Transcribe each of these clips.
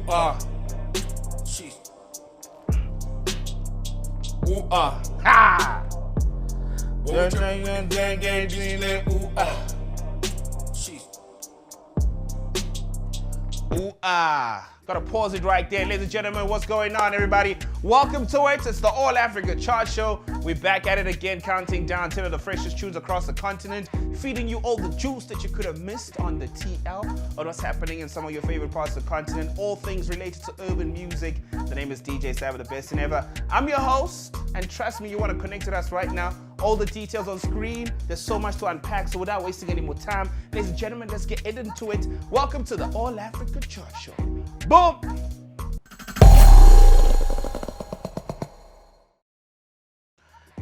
Shit. Ooh ah. Ha. Ooh ah. Gotta pause it right there. Ladies and gentlemen, what's going on, everybody? Welcome to it. It's the All Africa Chart Show. We're back at it again, counting down 10 of the freshest tunes across the continent, feeding you all the juice that you could have missed on the TL or what's happening in some of your favorite parts of the continent, all things related to urban music. The name is DJ Sabby, the best in ever. I'm your host, and trust me, you want to connect with us right now. All the details on screen. There's so much to unpack, so without wasting any more time, ladies and gentlemen, let's get into it. Welcome to the All Africa Chart Show. Boom!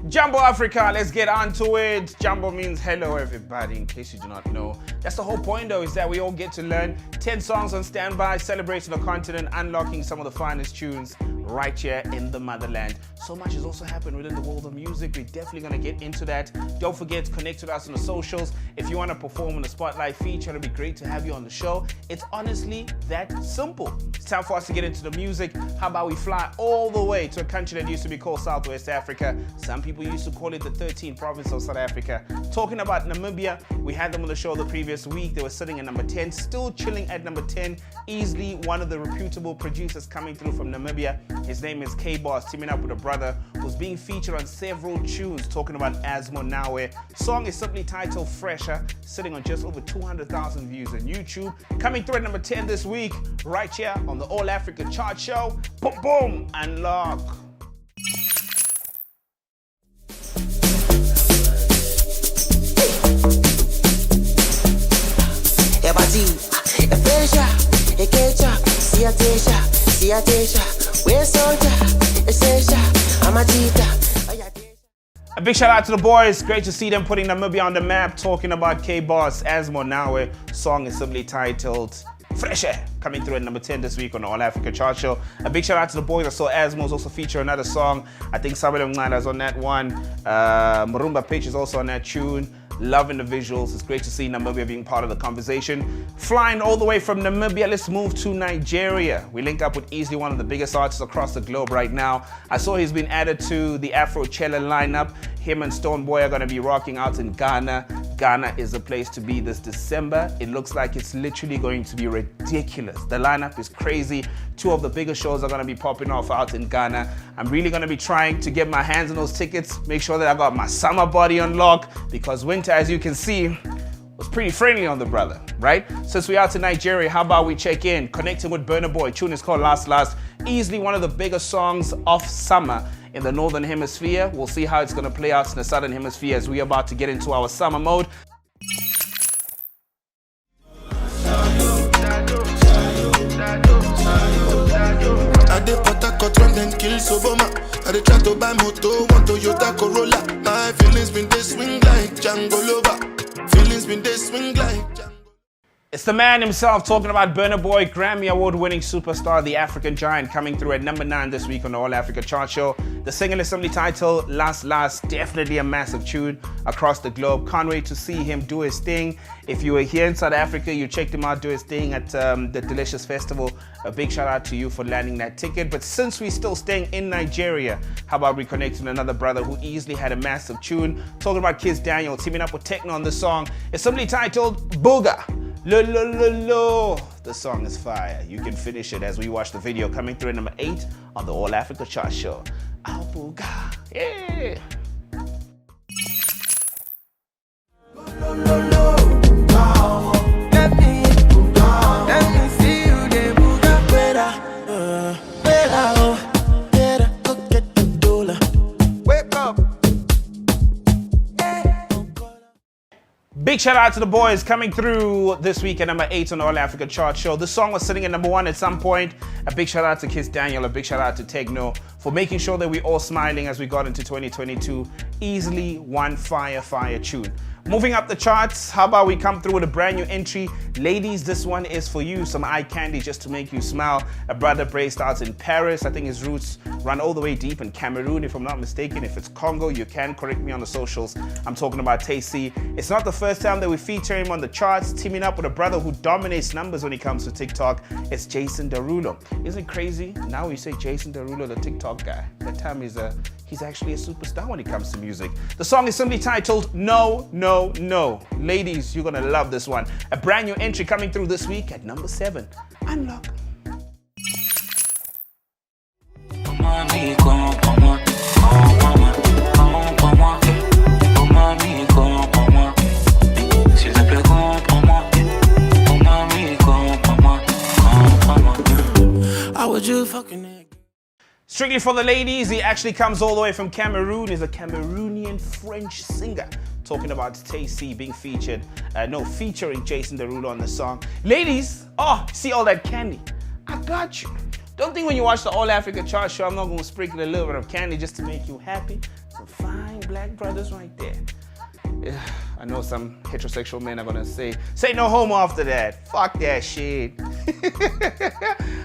Jumbo Africa, let's get on to it. Jumbo means hello everybody, in case you do not know. That's the whole point though, is that we all get to learn 10 songs on standby, celebrating the continent, unlocking some of the finest tunes right here in the motherland. So much has also happened within the world of music. We're definitely going to get into that. Don't forget to connect with us on the socials. If you want to perform in a spotlight feature, it'll be great to have you on the show. It's honestly that simple. It's time for us to get into the music. How about we fly all the way to a country that used to be called Southwest Africa. Some people used to call it the 13th province of South Africa. Talking about Namibia, we had them on the show the previous week. They were sitting at number 10, still chilling at number 10. Easily one of the reputable producers coming through from Namibia. His name is K-Boss, teaming up with a brother who's being featured on several tunes, talking about Asmo Nawe. Song is simply titled Fresher, sitting on just over 200,000 views on YouTube. Coming through at number 10 this week, right here on the All Africa Chart Show. Boom, boom, unlock. A big shout out to the boys. Great to see them putting Namibia on the map, talking about K-Boss, Asmo Nawe. Song is simply titled Fresh Air, coming through at number 10 this week on the All Africa Chart Show. A big shout out to the boys. I saw Asmo's also feature another song. I think Sabby is on that one. Marumba Pitch is also on that tune. Loving the visuals. It's great to see Namibia being part of the conversation. Flying all the way from Namibia, let's move to Nigeria. We link up with easily one of the biggest artists across the globe right now. I saw he's been added to the Afro Chella lineup. Him and Stone Boy are going to be rocking out in Ghana. Ghana is the place to be this December. It looks like it's literally going to be ridiculous. The lineup is crazy. Two of the biggest shows are going to be popping off out in Ghana. I'm really going to be trying to get my hands on those tickets, make sure that I got my summer body on lock, because winter, as you can see, was pretty friendly on the brother, right? Since we're out in Nigeria, how about we check in, connecting with Burna Boy. Tune is called Last Last. Easily one of the biggest songs of summer in the Northern Hemisphere. We'll see how it's going to play out in the Southern Hemisphere as we're about to get into our summer mode. I dey try to buy moto, want Toyota Corolla. My feelings been they swing like Django Lover. Feelings been they swing like Django. It's the man himself, talking about Burna Boy, Grammy Award-winning superstar, the African Giant, coming through at number 9 this week on the All Africa Chart Show. The single is simply titled Last Last, definitely a massive tune across the globe. Can't wait to see him do his thing. If you were here in South Africa, you checked him out do his thing at the Delicious Festival. A big shout out to you for landing that ticket. But since we're still staying in Nigeria, how about we connect with another brother who easily had a massive tune, talking about Kiss Daniel, teaming up with Techno on the song. It's simply titled Booga. Lo, lo, lo, lo. The song is fire. You can finish it as we watch the video, coming through at number 8 on the All Africa Chart Show. Al Booga. Yeah. Lo, lo, lo. Let me see you there, Booga. Better, go get the dollar. Wake up. Big shout out to the boys coming through this week at number 8 on the All Africa Chart Show. This song was sitting at number 1 at some point. A big shout out to Kiss Daniel, a big shout out to Techno for making sure that we're all smiling as we got into 2022. Easily one fire tune. Moving up the charts, how about we come through with a brand new entry? Ladies, this one is for you. Some eye candy just to make you smile. A brother based out in Paris. I think his roots run all the way deep in Cameroon, if I'm not mistaken. If it's Congo, you can correct me on the socials. I'm talking about Tay-C. It's not the first time that we feature him on the charts, teaming up with a brother who dominates numbers when it comes to TikTok. It's Jason Derulo. Isn't it crazy? Now we say Jason Derulo, the TikTok guy. That time he's actually a superstar when it comes to music. The song is simply titled No, No, No. Ladies, you're gonna love this one. A brand new entry coming through this week at number 7. Unlock. How would you fucking egg? Strictly for the ladies, he actually comes all the way from Cameroon. He's a Cameroonian French singer. Talking about Tay-C being featuring Jason Derulo on the song. Ladies, see all that candy? I got you. Don't think when you watch the All Africa Chart Show, I'm not going to sprinkle a little bit of candy just to make you happy. Some fine black brothers right there. I know some heterosexual men are gonna say no homo after that. Fuck that shit.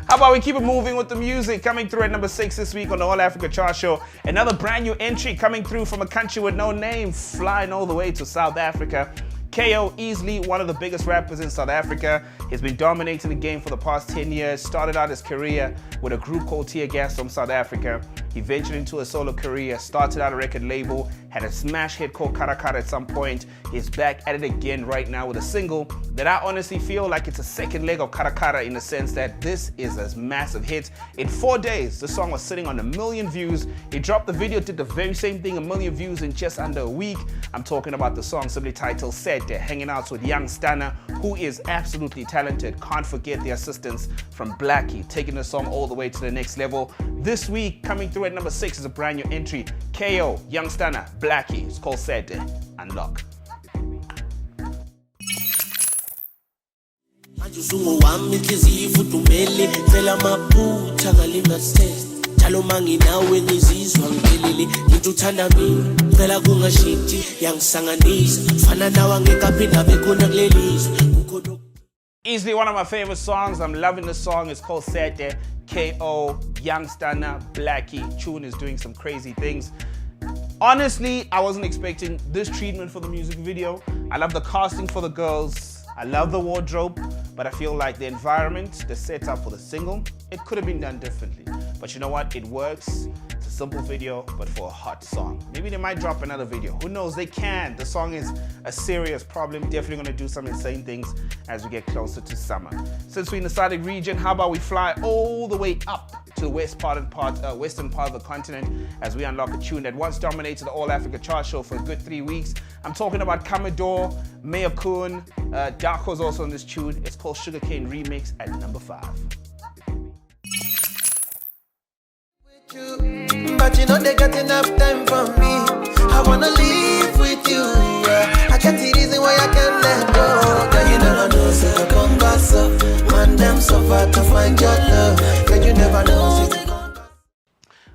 How about we keep it moving with the music? Coming through at number 6 this week on the All Africa Chart Show. Another brand new entry coming through from a country with no name, flying all the way to South Africa. KO, easily one of the biggest rappers in South Africa. He's been dominating the game for the past 10 years. Started out his career with a group called Tear Gas from South Africa. He ventured into a solo career, started out a record label, had a smash hit called Karakara at some point. He's back at it again right now with a single that I honestly feel like it's a second leg of Karakara in the sense that this is a massive hit. In 4 days, the song was sitting on 1 million views. He dropped the video, did the very same thing, 1 million views in just under a week. I'm talking about the song simply titled Set. They're hanging out with Young Stunner, who is absolutely talented. Can't forget the assistance from Blackie, taking the song all the way to the next level. This week, coming through at number 6 is a brand new entry. KO, Young Stunner, Blackie. It's called Set. Unlock. Njalo manginawe ngizizwa ngiphelele ngikuthanda mina phela kungashinthi yangisanganisa fana nawe angekaphinda bekhona kulelizwe. Easily one of my favorite songs. I'm loving the song. It's called Sete. KO, Young Stunner, Blackie. Tune is doing some crazy things. Honestly, I wasn't expecting this treatment for the music video. I love the casting for the girls. I love the wardrobe, but I feel like the environment, the setup for the single, it could have been done differently. But you know what? It works. It's a simple video, but for a hot song. Maybe they might drop another video. Who knows? They can. The song is a serious problem. Definitely going to do some insane things as we get closer to summer. Since we're in the Southern region, how about we fly all the way up to the western part of the continent as we unlock a tune that once dominated the All Africa Chart Show for a good 3 weeks. I'm talking about Commodore, Mayor Kun, Darko's also on this tune. It's called Sugarcane Remix at number 5. But you know they got enough time for me. I wanna live with you, yeah. I can't see reason why I can't let go. Girl, you never know, say I come back so. Man, them suffer to find your love. Girl, you never know, say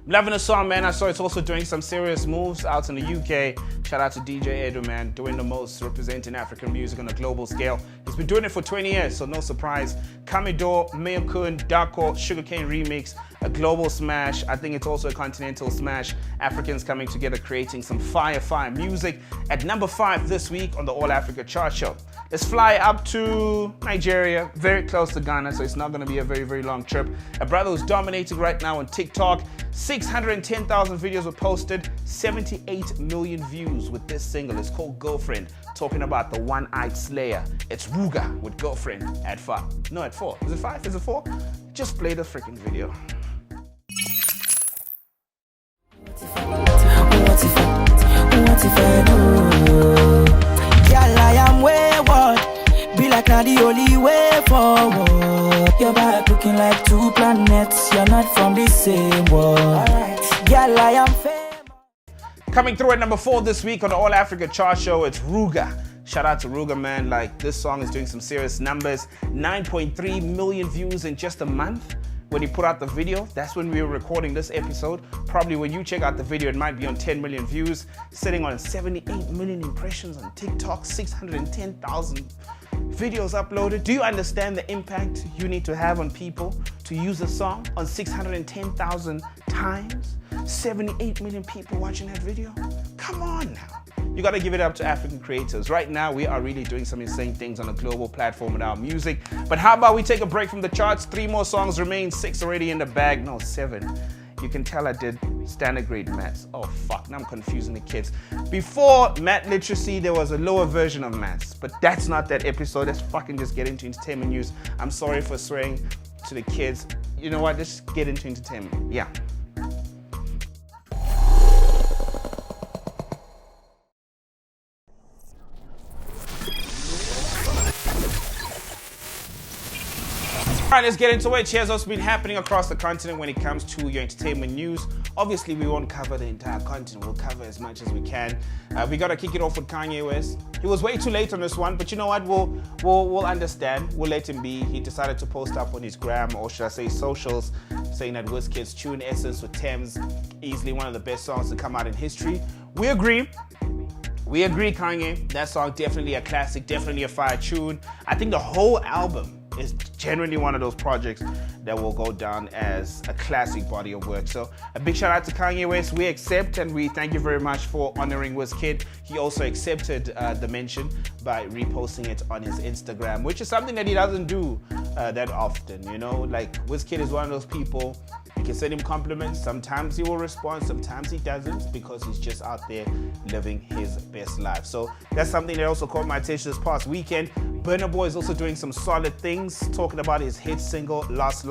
I'm loving the song, man. I saw it's also doing some serious moves out in the UK. Shout out to DJ Edu, man, doing the most, representing African music on a global scale. He's been doing it for 20 years, so no surprise. Commodore, Mayor Kun, Darko, Sugarcane Remix, a global smash. I think it's also a continental smash. Africans coming together, creating some fire music. At number 5 this week on the All Africa Chart Show. Let's fly up to Nigeria, very close to Ghana, so it's not going to be a very, very long trip. A brother who's dominating right now on TikTok. 610,000 videos were posted, 78 million views with this single. It's called Girlfriend, talking about the one-eyed slayer. It's Ruga with Girlfriend at 5. No, at 4. Is it 5? Is it 4? Just play the freaking video. What if I do? Girl, I am wayward. Be like not the only way forward. Your back looking like 2 planets. You're not from the same world. Girl, I am famous. Coming through at number 4 this week on the All Africa Chart Show, it's Ruga. Shout out to Ruga, man. Like, this song is doing some serious numbers. 9.3 million views in just a month. when he put out the video. That's when we were recording this episode. Probably when you check out the video, it might be on 10 million views, sitting on 78 million impressions on TikTok, 610,000 videos uploaded. Do you understand the impact you need to have on people to use a song on 610,000 times? 78 million people watching that video? Come on now. You gotta give it up to African creators. Right now, we are really doing some insane things on a global platform with our music. But how about we take a break from the charts? 3 more songs remain, 6 already in the bag. No, 7. You can tell I did standard grade maths. Oh fuck, now I'm confusing the kids. Before math literacy, there was a lower version of maths, but that's not that episode. Let's fucking just get into entertainment news. I'm sorry for swearing to the kids. You know what, let's get into entertainment. Yeah. All right, let's get into it. Here's what's been happening across the continent when it comes to your entertainment news. Obviously, we won't cover the entire continent. We'll cover as much as we can. We gotta kick it off with Kanye West. He was way too late on this one, but you know what? We'll understand. We'll let him be. He decided to post up on his gram, or should I say socials, saying that Wizkid's tune Essence with Thames, easily one of the best songs to come out in history. We agree. We agree, Kanye. That song definitely a classic, definitely a fire tune. I think the whole album is genuinely one of those projects that will go down as a classic body of work. So a big shout out to Kanye West. We accept and we thank you very much for honoring Wizkid. He also accepted the mention by reposting it on his Instagram, which is something that he doesn't do that often, you know? Like, Wizkid is one of those people, you can send him compliments, sometimes he will respond, sometimes he doesn't, because he's just out there living his best life. So that's something that also caught my attention this past weekend. Burna Boy is also doing some solid things, talking about his hit single, Lost.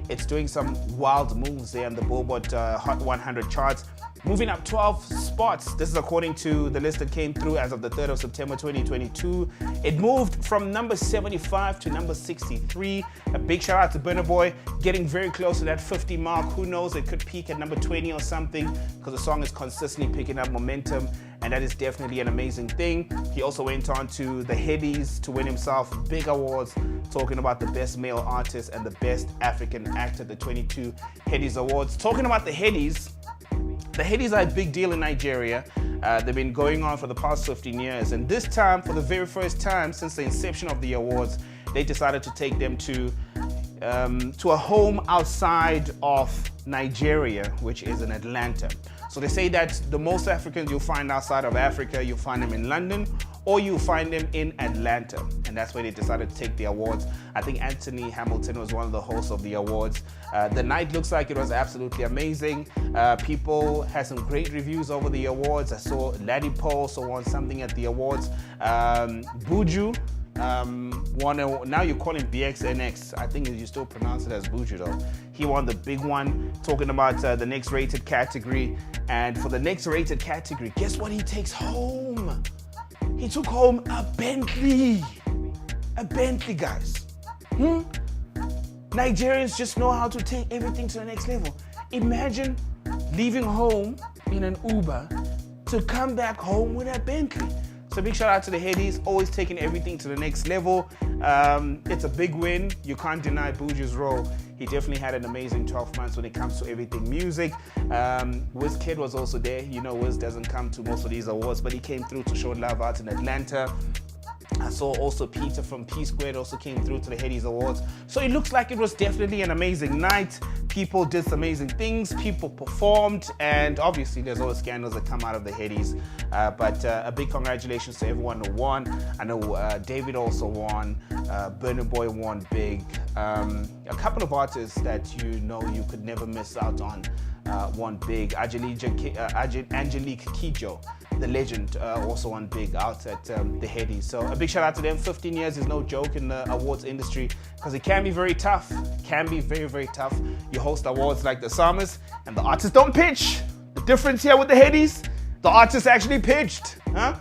It's doing some wild moves there on the Billboard Hot 100 charts, moving up 12 spots. This is according to the list that came through as of the 3rd of September 2022. It moved from number 75 to number 63. A big shout out to Burna Boy, getting very close to that 50 mark. Who knows, it could peak at number 20 or something, because the song is consistently picking up momentum, and that is definitely an amazing thing. He also went on to the Headies to win himself big awards, talking about the best male artist and the best African actor, the 22 Headies Awards. Talking about the Headies are a big deal in Nigeria. They've been going on for the past 15 years, and this time, for the very first time since the inception of the awards, they decided to take them to a home outside of Nigeria, which is in Atlanta. So they say that the most Africans you'll find outside of Africa, you'll find them in London, or you'll find them in Atlanta. And that's where they decided to take the awards. I think Anthony Hamilton was one of the hosts of the awards. The night looks like it was absolutely amazing. People had some great reviews over the awards. I saw Laddie Poe also won something at the awards. Buju won now you call him BXNX. I think you still pronounce it as Buju though. He won the big one, talking about the next rated category. And for the next rated category, guess what he takes home? He took home a Bentley. A Bentley, guys. Nigerians just know how to take everything to the next level. Imagine leaving home in an Uber to come back home with a Bentley. So big shout out to the Headies, always taking everything to the next level. It's a big win. You can't deny Buju's role. He definitely had an amazing 12 months when it comes to everything music. Wizkid was also there. You know, Wiz doesn't come to most of these awards, but he came through to show love out in Atlanta. I saw also Peter from P Squared also came through to the Headies Awards. So it looks like it was definitely an amazing night. People did some amazing things, people performed, and obviously there's always scandals that come out of the Headies. But a big congratulations to everyone who won. I know David also won, Burna Boy won big. A couple of artists that you know you could never miss out on won big. Angelique Kidjo, the legend, also won big out at the Headies. So a big shout out to them. 15 years is no joke in the awards industry, because it can be very tough. Can be very, very tough. You host awards like the Summers and the artists don't pitch. The difference here with the Headies, the artists actually pitched. Huh?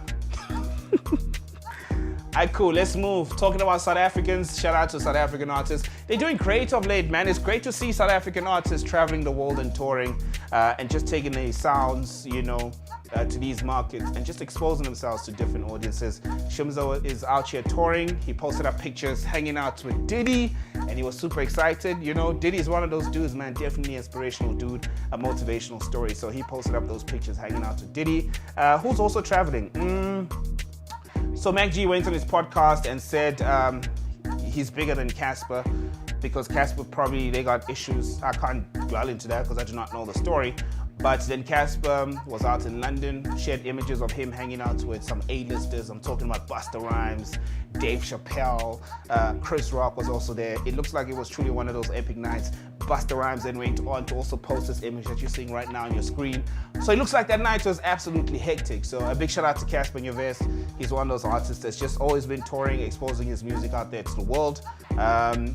Alright, cool, let's move. Talking about South Africans, shout out to South African artists. They're doing great of late, man. It's great to see South African artists traveling the world and touring and just taking their sounds, you know, to these markets and just exposing themselves to different audiences. Shimzo is out here touring. He posted up pictures hanging out with Diddy, and he was super excited. You know, Diddy is one of those dudes, man, definitely inspirational dude, a motivational story. So he posted up those pictures hanging out with Diddy, who's also traveling. So Mac G went on his podcast and said he's bigger than Casper, because Casper probably, they got issues. I can't dwell into that because I do not know the story. But then Casper was out in London, shared images of him hanging out with some A-listers. I'm talking about Busta Rhymes, Dave Chappelle, Chris Rock was also there. It looks like it was truly one of those epic nights. Busta Rhymes then went on to also post this image that you're seeing right now on your screen. So it looks like that night was absolutely hectic. So a big shout out to Casper Nyovest. He's one of those artists that's just always been touring, exposing his music out there to the world.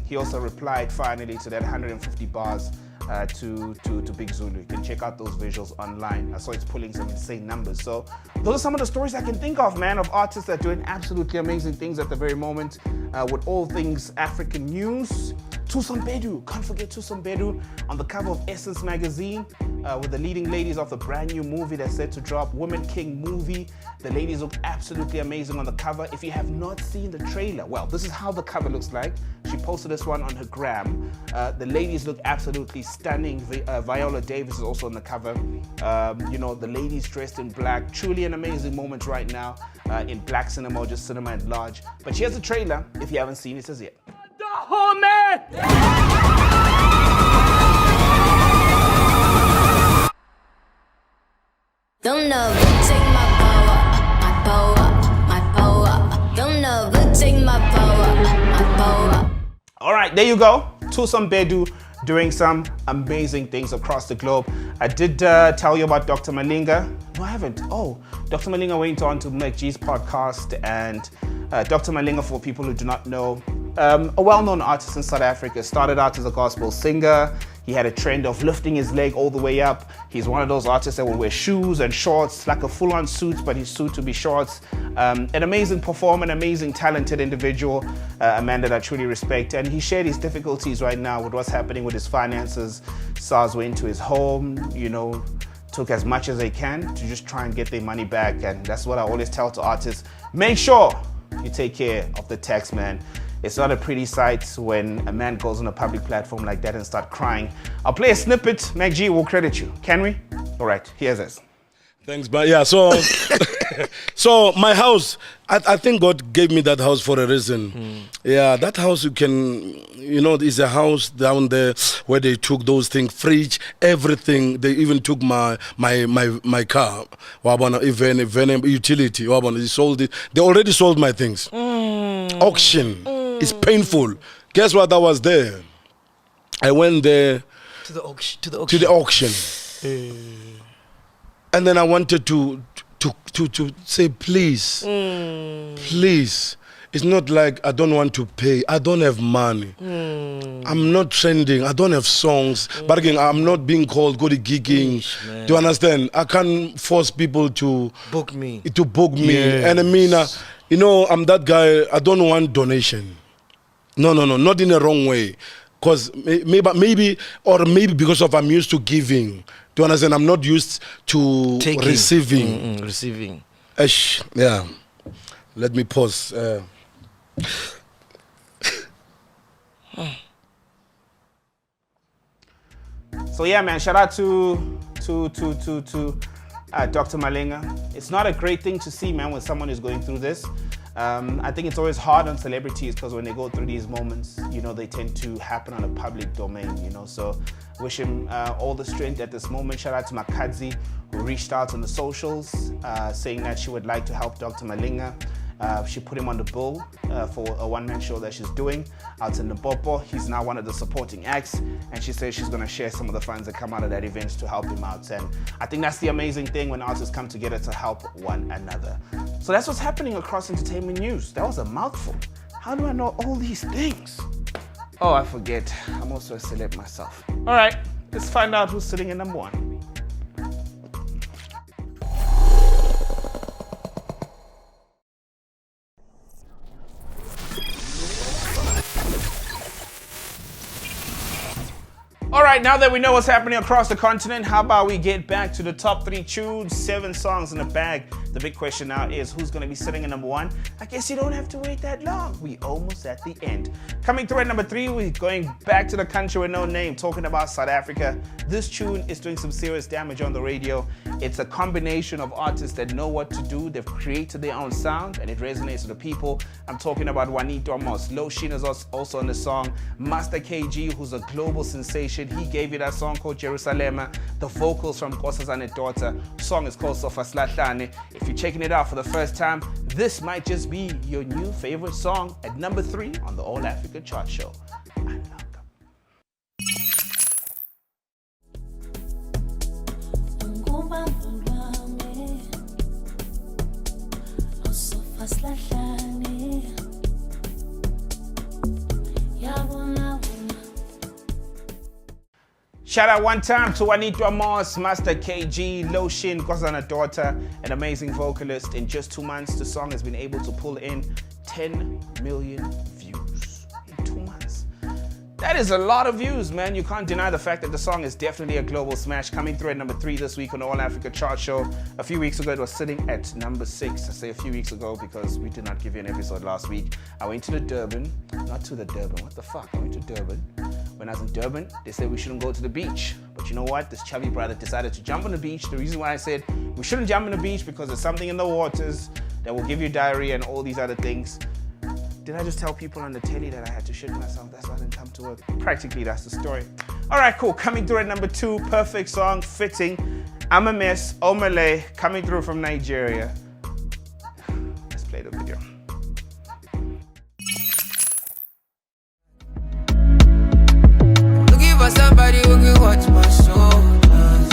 He also replied finally to that 150 bars to Big Zulu. You can check out those visuals online. I saw it's pulling some insane numbers. So those are some of the stories I can think of, man, of artists that are doing absolutely amazing things at the very moment with all things African news. Tuson Bedu, can't forget Tuson Bedu on the cover of Essence magazine with the leading ladies of the brand new movie that's set to drop, Woman King movie. The ladies look absolutely amazing on the cover. If you have not seen the trailer, well, this is how the cover looks like. She posted this one on her gram. The ladies look absolutely stunning. Viola Davis is also on the cover. You know, the ladies dressed in black. Truly an amazing moment right now in black cinema, or just cinema at large. But here's the trailer if you haven't seen it as yet. Don't never take my power. Don't never take my power. All right, there you go. Tuson Bedu doing some amazing things across the globe. I did tell you about Dr. Malinga. No, I haven't. Oh, Dr. Malinga went on to Mac G's podcast, and Dr. Malinga, for people who do not know, a well-known artist in South Africa, started out as a gospel singer. He had a trend of lifting his leg all the way up. He's one of those artists that will wear shoes and shorts, like a full-on suit, but his suit to be shorts. An amazing performer, an amazing, talented individual, a man that I truly respect. And he shared his difficulties right now with what's happening with his finances. SARS went to his home, you know, took as much as they can to just try and get their money back. And that's what I always tell to artists. Make sure you take care of the tax man. It's not a pretty sight when a man goes on a public platform like that and start crying. I'll play a snippet. Mac G will credit you. Can we? All right, here's this. Thanks, but yeah, so so my house, I think God gave me that house for a reason. Yeah, that house is a house down there where they took those things, fridge, everything. They even took my car, even utility. They sold it. They already sold my things. Auction. It's painful. Guess what? I was there. I went there to the auction. And then I wanted to say, please. It's not like I don't want to pay. I don't have money. I'm not trending. I don't have songs. But again, I'm not being called go to gigging. Do you understand? I can't force people to book me. Yes. And I mean, I'm that guy. I don't want donation. No, not in the wrong way. Because maybe because of I'm used to giving. Do you understand? I'm not used to receiving. Receiving. Yeah. Let me pause. So yeah, man, shout out to Dr. Malinga. It's not a great thing to see, man, when someone is going through this. I think it's always hard on celebrities because when they go through these moments, they tend to happen on a public domain, So wish him all the strength at this moment. Shout out to Makadzi, who reached out on the socials saying that she would like to help Dr. Malinga. She put him on the bill for a one-man show that she's doing out in Limpopo. He's now one of the supporting acts, and she says she's going to share some of the funds that come out of that event to help him out. And I think that's the amazing thing when artists come together to help one another. So that's what's happening across entertainment news. That was a mouthful. How do I know all these things? Oh, I forget. I'm also a celeb myself. All right, let's find out who's sitting in number one. All right, now that we know what's happening across the continent, how about we get back to the top 3 tunes, 7 songs in the bag. The big question now is who's going to be sitting in number 1? I guess you don't have to wait that long. We almost at the end. Coming through at number 3, we're going back to the country with no name, talking about South Africa. This tune is doing some serious damage on the radio. It's a combination of artists that know what to do. They've created their own sound and it resonates with the people. I'm talking about Juanito Amos. Lotion is also on the song. Master KG, who's a global sensation. He gave you that song called Jerusalem. The vocals from Nkosazana Daughter. The song is called Sofa Slahlane. If you're checking it out for the first time, this might just be your new favorite song at number 3 on the All Africa Chart Show. Shout out one time to Juanito Amos, Master KG, Lotion, Nkosazana Daughter, an amazing vocalist. In just 2 months, the song has been able to pull in 10 million views in 2 months. That is a lot of views, man. You can't deny the fact that the song is definitely a global smash. Coming through at number 3 this week on the All Africa Chart Show. A few weeks ago, it was sitting at number 6. I say a few weeks ago because we did not give you an episode last week. I went to the Durban, not to the Durban, what the fuck? I went to Durban. When I was in Durban, they said we shouldn't go to the beach. But you know what? This chubby brother decided to jump on the beach. The reason why I said we shouldn't jump on the beach because there's something in the waters that will give you diarrhea and all these other things. Did I just tell people on the telly that I had to shit myself? That's why I didn't come to work. Practically, that's the story. All right, cool. Coming through at number 2, perfect song, fitting. I'm a Mess, Omale, coming through from Nigeria. Let's play the video. Looking for somebody who can watch my shoulders,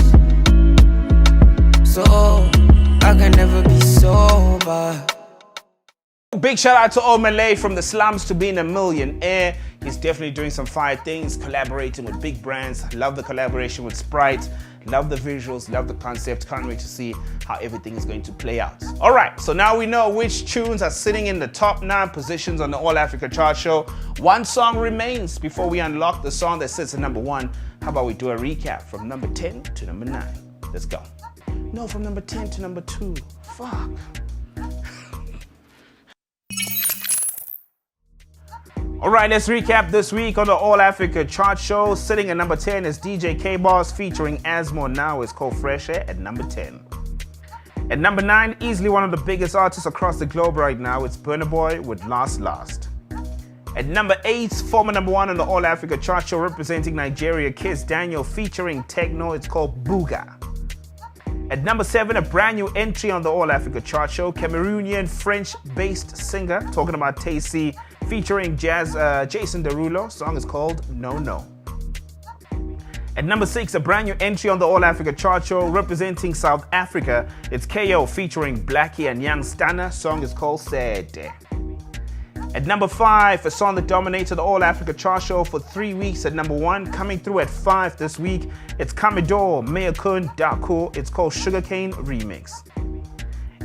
so I can never be sober. Big shout out to Omale, from the slums to being a millionaire. He's definitely doing some fire things, collaborating with big brands. Love the collaboration with Sprite. Love the visuals, love the concept. Can't wait to see how everything is going to play out. All right, so now we know which tunes are sitting in the top 9 positions on the All Africa Chart Show. One song remains before we unlock the song that sits at number 1. How about we do a recap from number 10 to number 9? Let's go. No, from number 10 to number 2. Fuck. All right, let's recap this week on the All Africa Chart Show. Sitting at number 10 is DJ K-Boss featuring Asmo Now. It's called Fresh Air at number 10. At number 9, easily one of the biggest artists across the globe right now, it's Burna Boy with Last Last. At number 8, former number 1 on the All Africa Chart Show representing Nigeria, Kiss Daniel featuring Techno. It's called Booga. At number 7, a brand new entry on the All Africa Chart Show, Cameroonian French-based singer, talking about Tay-C, featuring Jason Derulo. Song is called No No. At number 6, a brand new entry on the All Africa Chart Show representing South Africa. It's KO featuring Blackie and Young Stunner. Song is called Sad. At number 5, a song that dominated the All Africa Chart Show for 3 weeks at number 1. Coming through at 5 this week, it's Kamidor, Mayakun, Darko. It's called Sugarcane Remix.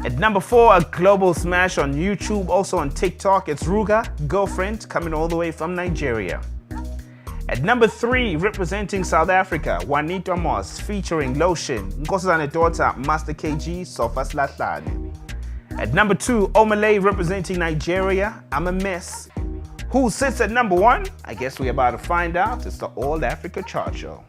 At number 4, a global smash on YouTube, also on TikTok. It's Ruga, Girlfriend, coming all the way from Nigeria. At number 3, representing South Africa, Juanito Amos featuring Lotion, Nkosazana Daughter, Master KG, Sofa Slahlane. At number 2, Omale representing Nigeria, I'm a Mess. Who sits at number 1? I guess we're about to find out. It's the All Africa Chart Show.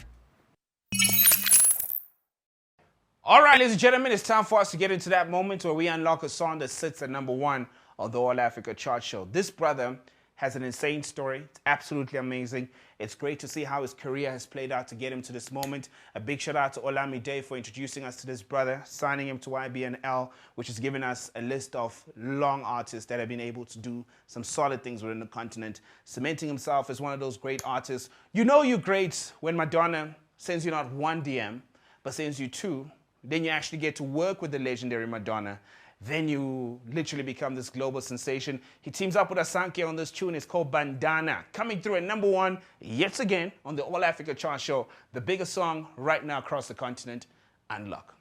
All right, ladies and gentlemen, it's time for us to get into that moment where we unlock a song that sits at number 1 on the All Africa Chart Show. This brother has an insane story. It's absolutely amazing. It's great to see how his career has played out to get him to this moment. A big shout out to Olamide for introducing us to this brother, signing him to IBNL, which has given us a list of long artists that have been able to do some solid things within the continent, cementing himself as one of those great artists. You know you're great when Madonna sends you not 1 DM, but sends you 2. Then you actually get to work with the legendary Madonna. Then you literally become this global sensation. He teams up with Asanke on this tune. It's called Bandana. Coming through at number 1, yet again, on the All Africa Chart Show. The biggest song right now across the continent, Unlock.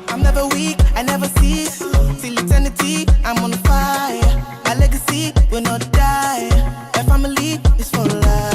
I'm never weak, I never cease. Till eternity, I'm on fire. My legacy will not die. My family is for life.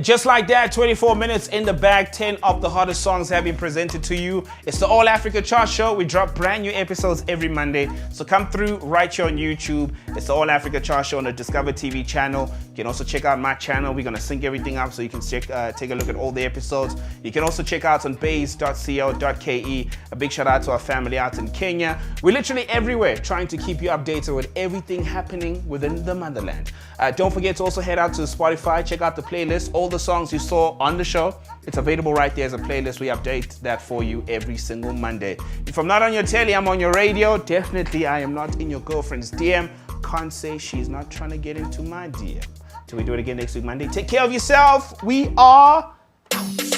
just like that, 24 minutes in the bag, 10 of the hottest songs have been presented to you. It's the All Africa Chart Show. We drop brand new episodes every Monday. So come through right here on YouTube. It's the All Africa Chart Show on the DiscovrTV channel. You can also check out my channel. We're going to sync everything up so you can take a look at all the episodes. You can also check out on base.co.ke. A big shout out to our family out in Kenya. We're literally everywhere trying to keep you updated with everything happening within the motherland. Don't forget to also head out to Spotify, check out the playlist, all the songs you saw on the show. It's available right there as a playlist. We update that for you every single Monday. If I'm not on your telly, I'm on your radio. Definitely, I am not in your girlfriend's DM. Can't say she's not trying to get into my DM. Till we do it again next week, Monday. Take care of yourself. We are out.